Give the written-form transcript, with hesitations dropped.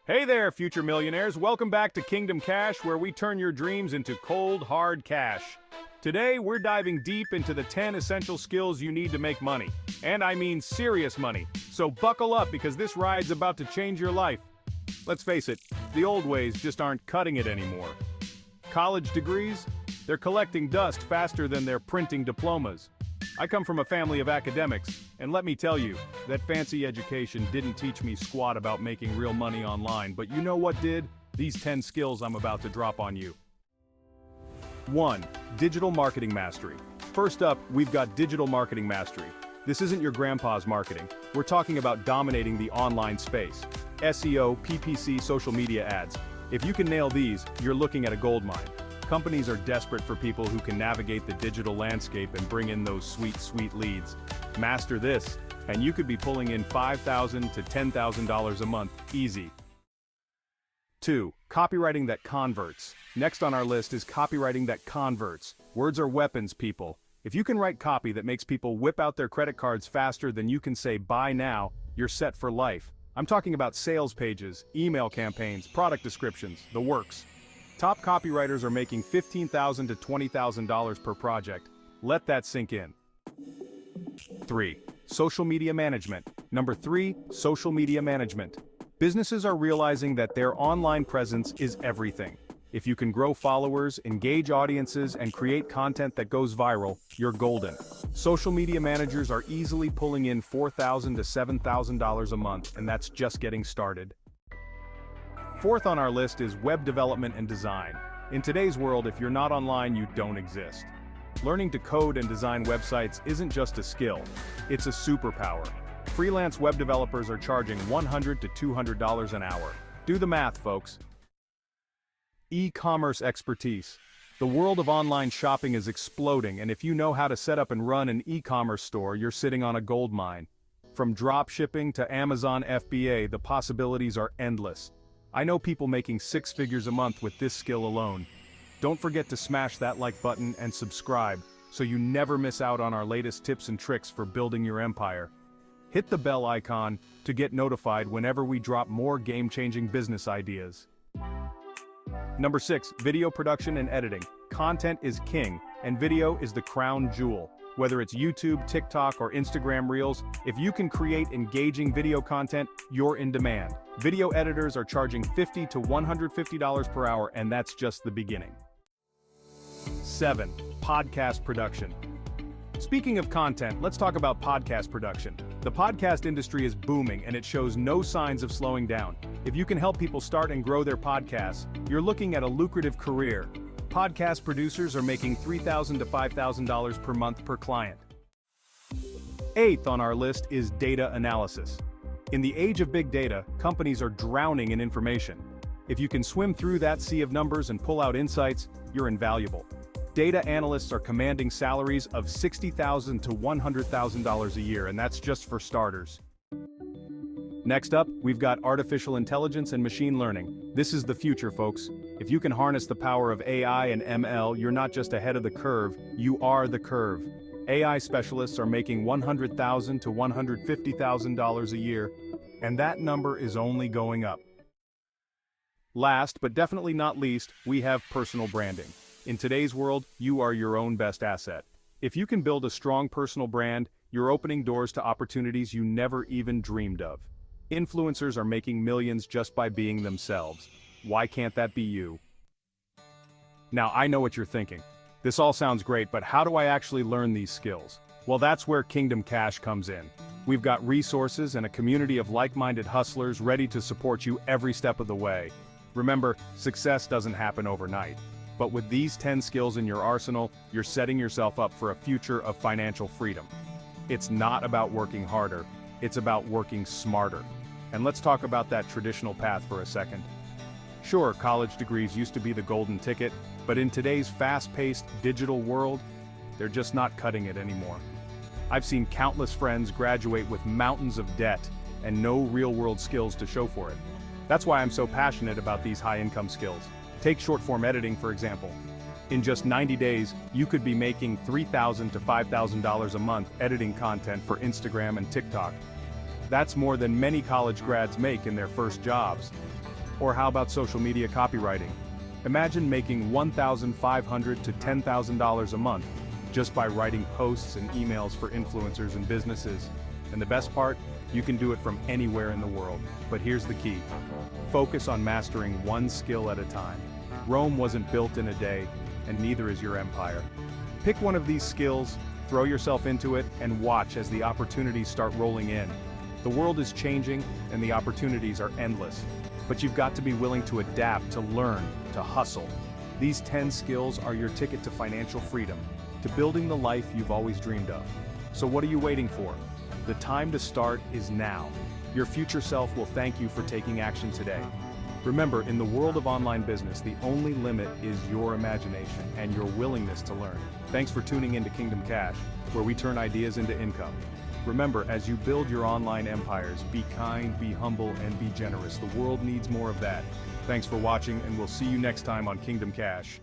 Hey there, future millionaires. Welcome back to Kingdom Cash, where we turn your dreams into cold, hard cash. Today, we're diving deep into the 10 essential skills you need to make money. And I mean serious money. So buckle up because this ride's about to change your life. Let's face it, the old ways just aren't cutting it anymore. College degrees? They're collecting dust faster than they're printing diplomas. I come from a family of academics, and let me tell you, that fancy education didn't teach me squat about making real money online, but you know what did? These 10 skills I'm about to drop on you. 1. Digital marketing mastery. First up, we've got digital marketing mastery. This isn't your grandpa's marketing. We're talking about dominating the online space. SEO, PPC, social media ads. If you can nail these, you're looking at a gold mine. Companies are desperate for people who can navigate the digital landscape and bring in those sweet, sweet leads. Master this, and you could be pulling in $5,000 to $10,000 a month, easy. 2. Copywriting that converts. Next on our list is copywriting that converts. Words are weapons, people. If you can write copy that makes people whip out their credit cards faster than you can say buy now, you're set for life. I'm talking about sales pages, email campaigns, product descriptions, the works. Top copywriters are making $15,000 to $20,000 per project. Let that sink in. 3. Social media management. Number 3, social media management. Businesses are realizing that their online presence is everything. If you can grow followers, engage audiences, and create content that goes viral, you're golden. Social media managers are easily pulling in $4,000 to $7,000 a month, and that's just getting started. 4th on our list is web development and design. In today's world, if you're not online, you don't exist. Learning to code and design websites isn't just a skill, it's a superpower. Freelance web developers are charging $100 to $200 an hour. Do the math, folks. E-commerce expertise. The world of online shopping is exploding, and if you know how to set up and run an e-commerce store, you're sitting on a gold mine. From drop shipping to Amazon FBA, the possibilities are endless. I know people making 6 figures a month with this skill alone. Don't forget to smash that like button and subscribe, so you never miss out on our latest tips and tricks for building your empire. Hit the bell icon to get notified whenever we drop more game-changing business ideas. Number 6, video production and editing. Content is king, and video is the crown jewel. Whether it's YouTube, TikTok, or Instagram Reels, if you can create engaging video content, you're in demand. Video editors are charging $50 to $150 per hour, and that's just the beginning. 7. Podcast production. Speaking of content, let's talk about podcast production. The podcast industry is booming, and it shows no signs of slowing down. If you can help people start and grow their podcasts, you're looking at a lucrative career. Podcast producers are making $3,000 to $5,000 per month per client. 8th on our list is data analysis. In the age of big data, companies are drowning in information. If you can swim through that sea of numbers and pull out insights, you're invaluable. Data analysts are commanding salaries of $60,000 to $100,000 a year, and that's just for starters. Next up, we've got artificial intelligence and machine learning. This is the future, folks. If you can harness the power of AI and ML, you're not just ahead of the curve, you are the curve. AI specialists are making $100,000 to $150,000 a year, and that number is only going up. Last, but definitely not least, we have personal branding. In today's world, you are your own best asset. If you can build a strong personal brand, you're opening doors to opportunities you never even dreamed of. Influencers are making millions just by being themselves. Why can't that be you? Now, I know what you're thinking. This all sounds great, but how do I actually learn these skills? Well, that's where Kingdom Cash comes in. We've got resources and a community of like-minded hustlers ready to support you every step of the way. Remember, success doesn't happen overnight. But with these 10 skills in your arsenal, you're setting yourself up for a future of financial freedom. It's not about working harder, it's about working smarter. And let's talk about that traditional path for a second. Sure, college degrees used to be the golden ticket, but in today's fast-paced digital world, they're just not cutting it anymore. I've seen countless friends graduate with mountains of debt and no real-world skills to show for it. That's why I'm so passionate about these high-income skills. Take short-form editing, for example. In just 90 days, you could be making $3,000 to $5,000 a month editing content for Instagram and TikTok. That's more than many college grads make in their first jobs. Or how about social media copywriting? Imagine making $1,500 to $10,000 a month just by writing posts and emails for influencers and businesses. And the best part? You can do it from anywhere in the world. But here's the key. Focus on mastering one skill at a time. Rome wasn't built in a day, and neither is your empire. Pick one of these skills, throw yourself into it, and watch as the opportunities start rolling in. The world is changing, and the opportunities are endless. But you've got to be willing to adapt, to learn, to hustle. These 10 skills are your ticket to financial freedom, to building the life you've always dreamed of. So what are you waiting for? The time to start is now. Your future self will thank you for taking action today. Remember, in the world of online business, the only limit is your imagination and your willingness to learn. Thanks for tuning into Kingdom Cash, where we turn ideas into income. Remember, as you build your online empires, be kind, be humble, and be generous. The world needs more of that. Thanks for watching, and we'll see you next time on Kingdom Cash.